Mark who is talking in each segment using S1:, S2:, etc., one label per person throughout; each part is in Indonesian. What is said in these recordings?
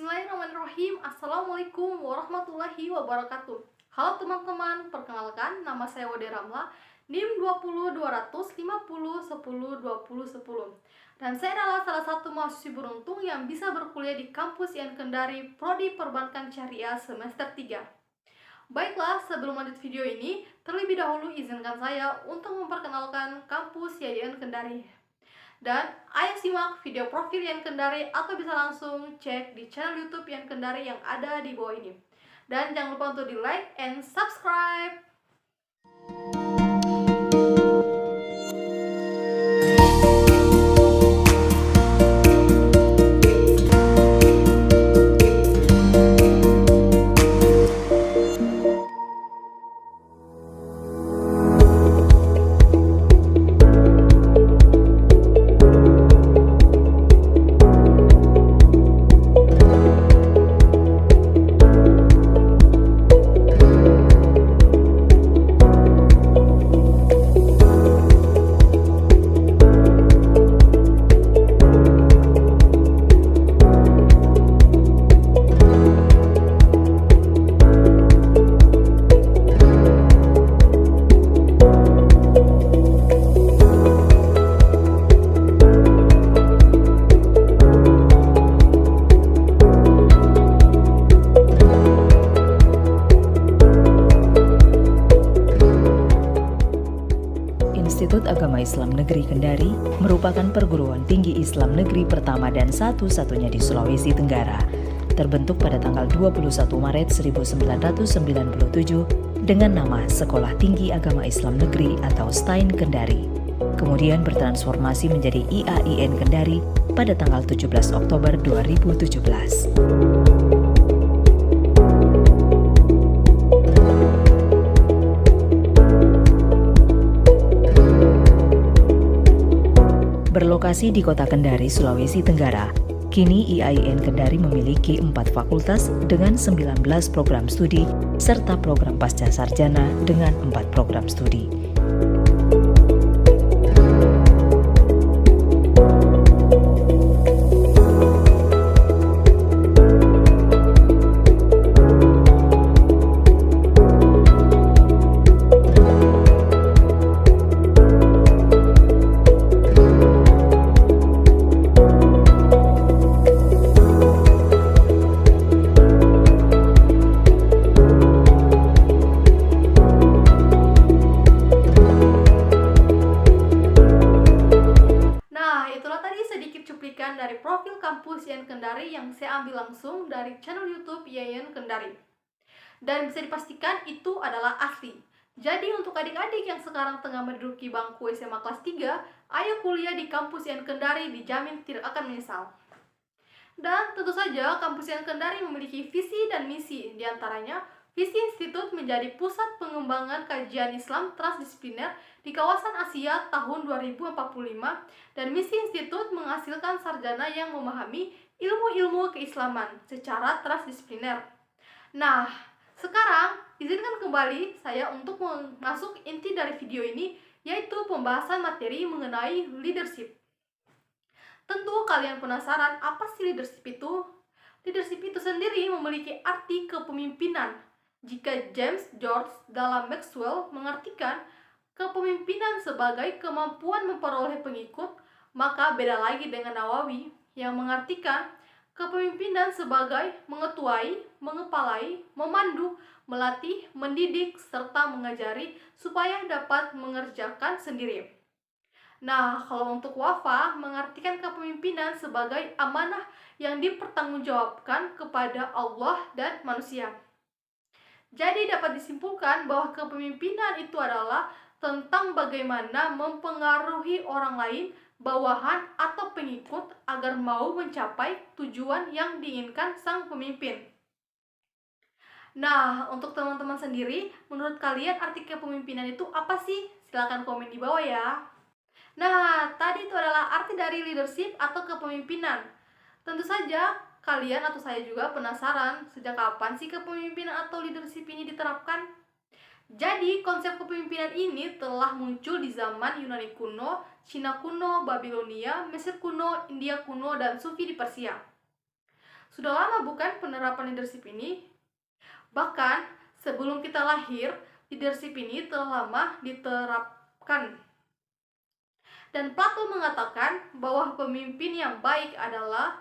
S1: Bismillahirrahmanirrahim. Assalamualaikum warahmatullahi wabarakatuh. Halo teman-teman, perkenalkan nama saya Wade Ramla, NIM 20250101010. Dan saya adalah salah satu mahasiswi beruntung yang bisa berkuliah di kampus IAIN Kendari Prodi Perbankan Syariah semester 3. Baiklah, sebelum lanjut video ini, terlebih dahulu izinkan saya untuk memperkenalkan kampus IAIN Kendari. Dan ayo simak video profil IAIN Kendari atau bisa langsung cek di channel YouTube IAIN Kendari yang ada di bawah ini. Dan jangan lupa untuk di like and subscribe.
S2: Institut Agama Islam Negeri Kendari merupakan perguruan tinggi Islam negeri pertama dan satu-satunya di Sulawesi Tenggara. Terbentuk pada tanggal 21 Maret 1997 dengan nama Sekolah Tinggi Agama Islam Negeri atau STAIN Kendari. Kemudian bertransformasi menjadi IAIN Kendari pada tanggal 17 Oktober 2017. Berlokasi di Kota Kendari, Sulawesi Tenggara, kini IAIN Kendari memiliki 4 fakultas dengan 19 program studi serta program pasca sarjana dengan 4 program studi.
S1: Dari profil kampus IAIN Kendari yang saya ambil langsung dari channel YouTube IAIN Kendari. Dan bisa dipastikan itu adalah asli. Jadi untuk adik-adik yang sekarang tengah menduduki bangku SMA kelas 3, ayo kuliah di kampus IAIN Kendari, dijamin tidak akan menyesal. Dan tentu saja kampus IAIN Kendari memiliki visi dan misi, diantaranya visi institut menjadi pusat pengembangan kajian Islam transdisipliner di kawasan Asia tahun 2045 dan misi institut menghasilkan sarjana yang memahami ilmu-ilmu keislaman secara transdisipliner. Nah, sekarang izinkan kembali saya untuk masuk inti dari video ini, yaitu pembahasan materi mengenai leadership. Tentu kalian penasaran apa sih leadership itu? Leadership itu sendiri memiliki arti kepemimpinan. Jika James George dalam Maxwell mengartikan kepemimpinan sebagai kemampuan memperoleh pengikut, maka beda lagi dengan Nawawi yang mengartikan kepemimpinan sebagai mengetuai, mengepalai, memandu, melatih, mendidik, serta mengajari supaya dapat mengerjakan sendiri. Nah, kalau untuk Wafa mengartikan kepemimpinan sebagai amanah yang dipertanggungjawabkan kepada Allah dan manusia. Jadi dapat disimpulkan bahwa kepemimpinan itu adalah tentang bagaimana mempengaruhi orang lain, bawahan atau pengikut agar mau mencapai tujuan yang diinginkan sang pemimpin. Nah, untuk teman-teman sendiri, menurut kalian arti kepemimpinan itu apa sih? Silahkan komen di bawah ya. Nah, tadi itu adalah arti dari leadership atau kepemimpinan. Tentu saja kalian atau saya juga penasaran sejak kapan sih kepemimpinan atau leadership ini diterapkan? Jadi konsep kepemimpinan ini telah muncul di zaman Yunani kuno, Cina kuno, Babilonia, Mesir kuno, India kuno, dan Sufi di Persia. Sudah lama bukan penerapan leadership ini? Bahkan sebelum kita lahir, leadership ini telah lama diterapkan. Dan Plato mengatakan bahwa pemimpin yang baik adalah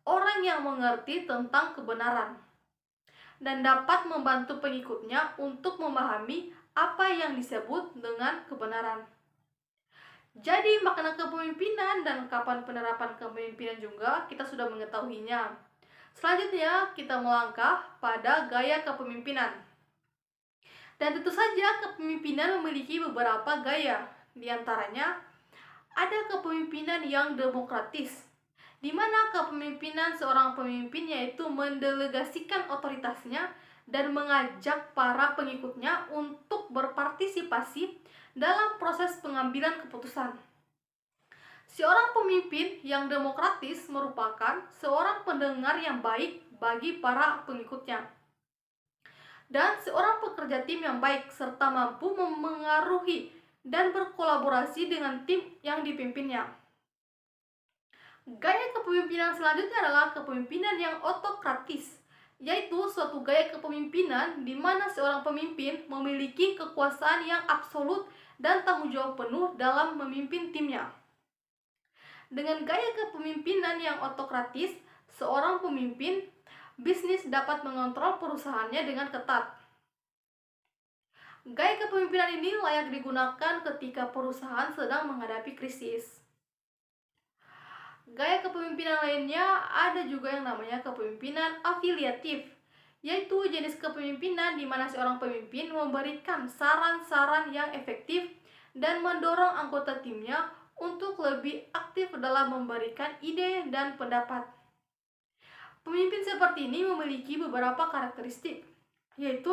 S1: orang yang mengerti tentang kebenaran dan dapat membantu pengikutnya untuk memahami apa yang disebut dengan kebenaran. Jadi makna kepemimpinan dan kapan penerapan kepemimpinan juga kita sudah mengetahuinya. Selanjutnya kita melangkah pada gaya kepemimpinan. Dan tentu saja kepemimpinan memiliki beberapa gaya. Di antaranya ada kepemimpinan yang demokratis, di mana kepemimpinan seorang pemimpin yaitu mendelegasikan otoritasnya dan mengajak para pengikutnya untuk berpartisipasi dalam proses pengambilan keputusan. Seorang pemimpin yang demokratis merupakan seorang pendengar yang baik bagi para pengikutnya, dan seorang pekerja tim yang baik serta mampu memengaruhi dan berkolaborasi dengan tim yang dipimpinnya. Gaya kepemimpinan selanjutnya adalah kepemimpinan yang otokratis, yaitu suatu gaya kepemimpinan di mana seorang pemimpin memiliki kekuasaan yang absolut dan tanggung jawab penuh dalam memimpin timnya. Dengan gaya kepemimpinan yang otokratis, seorang pemimpin bisnis dapat mengontrol perusahaannya dengan ketat. Gaya kepemimpinan ini layak digunakan ketika perusahaan sedang menghadapi krisis. Gaya kepemimpinan lainnya ada juga yang namanya kepemimpinan afiliatif, yaitu jenis kepemimpinan di mana seorang pemimpin memberikan saran-saran yang efektif dan mendorong anggota timnya untuk lebih aktif dalam memberikan ide dan pendapat. Pemimpin seperti ini memiliki beberapa karakteristik, yaitu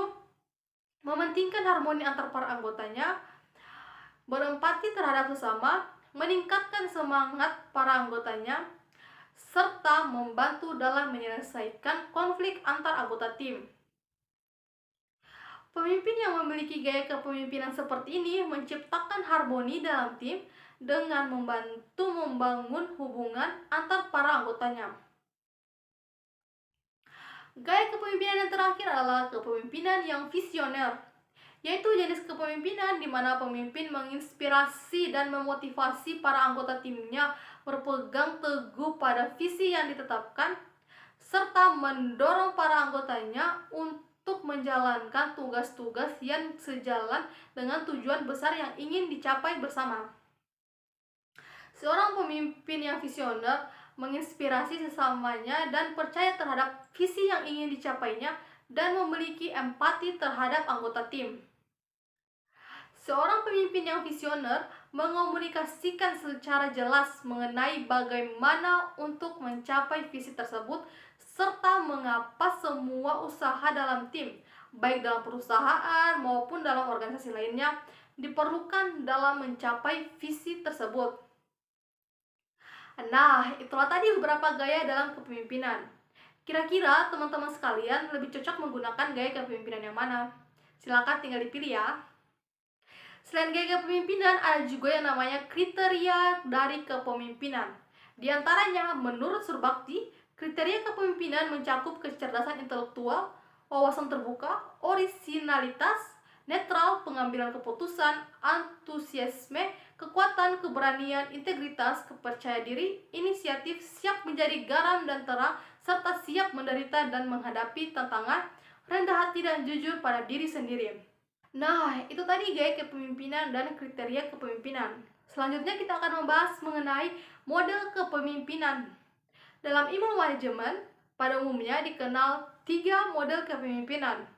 S1: mementingkan harmoni antar para anggotanya, berempati terhadap sesama, meningkatkan semangat para anggotanya, serta membantu dalam menyelesaikan konflik antar anggota tim. Pemimpin yang memiliki gaya kepemimpinan seperti ini menciptakan harmoni dalam tim dengan membantu membangun hubungan antar para anggotanya. Gaya kepemimpinan yang terakhir adalah kepemimpinan yang visioner, yaitu jenis kepemimpinan di mana pemimpin menginspirasi dan memotivasi para anggota timnya berpegang teguh pada visi yang ditetapkan, serta mendorong para anggotanya untuk menjalankan tugas-tugas yang sejalan dengan tujuan besar yang ingin dicapai bersama. Seorang pemimpin yang visioner menginspirasi sesamanya dan percaya terhadap visi yang ingin dicapainya dan memiliki empati terhadap anggota tim. Seorang pemimpin yang visioner mengomunikasikan secara jelas mengenai bagaimana untuk mencapai visi tersebut serta mengapa semua usaha dalam tim, baik dalam perusahaan maupun dalam organisasi lainnya, diperlukan dalam mencapai visi tersebut. Nah, itulah tadi beberapa gaya dalam kepemimpinan. Kira-kira teman-teman sekalian lebih cocok menggunakan gaya kepemimpinan yang mana? Silakan tinggal dipilih ya. Selain gaya kepemimpinan, ada juga yang namanya kriteria dari kepemimpinan. Di antaranya, menurut Surbakti, kriteria kepemimpinan mencakup kecerdasan intelektual, wawasan terbuka, orisinalitas, netral, pengambilan keputusan, antusiasme, kekuatan, keberanian, integritas, kepercayaan diri, inisiatif, siap menjadi garam dan terang, serta siap menderita dan menghadapi tantangan, rendah hati dan jujur pada diri sendiri. Nah, itu tadi gaya kepemimpinan dan kriteria kepemimpinan. Selanjutnya kita akan membahas mengenai model kepemimpinan. Dalam ilmu manajemen, pada umumnya dikenal 3 model kepemimpinan.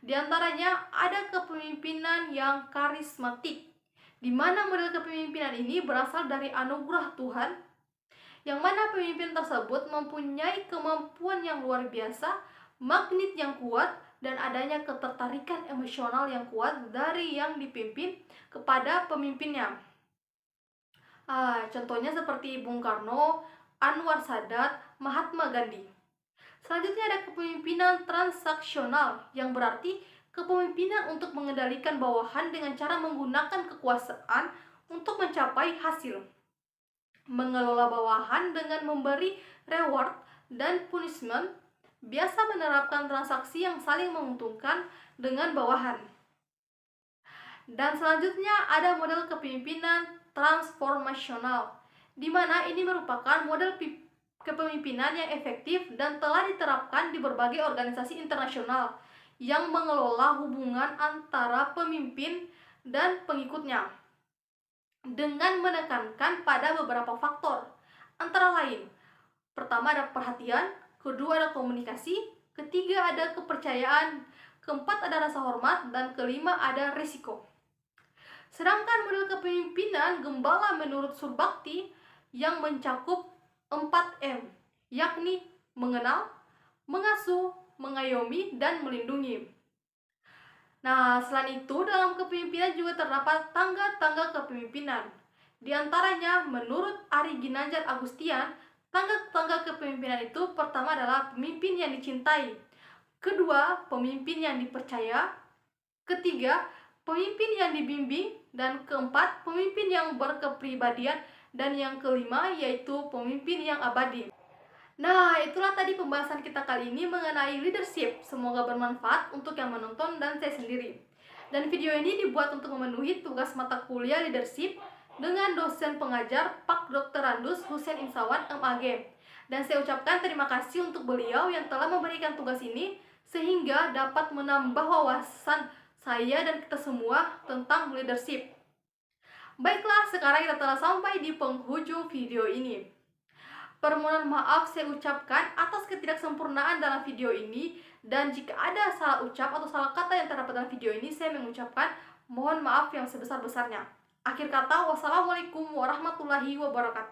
S1: Di antaranya ada kepemimpinan yang karismatik, di mana model kepemimpinan ini berasal dari anugerah Tuhan, yang mana pemimpin tersebut mempunyai kemampuan yang luar biasa, magnet yang kuat, dan adanya ketertarikan emosional yang kuat dari yang dipimpin kepada pemimpinnya. Contohnya seperti Bung Karno, Anwar Sadat, Mahatma Gandhi. Selanjutnya ada kepemimpinan transaksional, yang berarti kepemimpinan untuk mengendalikan bawahan dengan cara menggunakan kekuasaan untuk mencapai hasil. Mengelola bawahan dengan memberi reward dan punishment biasa menerapkan transaksi yang saling menguntungkan dengan bawahan. Dan selanjutnya ada model kepemimpinan transformasional, di mana ini merupakan model kepemimpinan yang efektif dan telah diterapkan di berbagai organisasi internasional yang mengelola hubungan antara pemimpin dan pengikutnya dengan menekankan pada beberapa faktor, antara lain: pertama ada perhatian, kedua ada komunikasi, ketiga ada kepercayaan, keempat ada rasa hormat, dan kelima ada risiko. Sedangkan model kepemimpinan gembala menurut Surbakti yang mencakup 4M, yakni mengenal, mengasuh, mengayomi, dan melindungi. Nah, selain itu dalam kepemimpinan juga terdapat tangga-tangga kepemimpinan. Di antaranya, menurut Ari Ginanjar Agustian, tangga-tangga kepemimpinan itu pertama adalah pemimpin yang dicintai, kedua, pemimpin yang dipercaya, ketiga, pemimpin yang dibimbing, dan keempat, pemimpin yang berkepribadian, dan yang kelima yaitu pemimpin yang abadi. Nah, itulah tadi pembahasan kita kali ini mengenai leadership. Semoga bermanfaat untuk yang menonton dan saya sendiri. Dan video ini dibuat untuk memenuhi tugas mata kuliah leadership dengan dosen pengajar Pak Dr. Randus Hussein Insawan MAG. Dan saya ucapkan terima kasih untuk beliau yang telah memberikan tugas ini sehingga dapat menambah wawasan saya dan kita semua tentang leadership. Baiklah, sekarang kita telah sampai di penghujung video ini. Permohonan maaf saya ucapkan atas ketidaksempurnaan dalam video ini, dan jika ada salah ucap atau salah kata yang terdapat dalam video ini, saya mengucapkan mohon maaf yang sebesar-besarnya. Akhir kata, wassalamualaikum warahmatullahi wabarakatuh.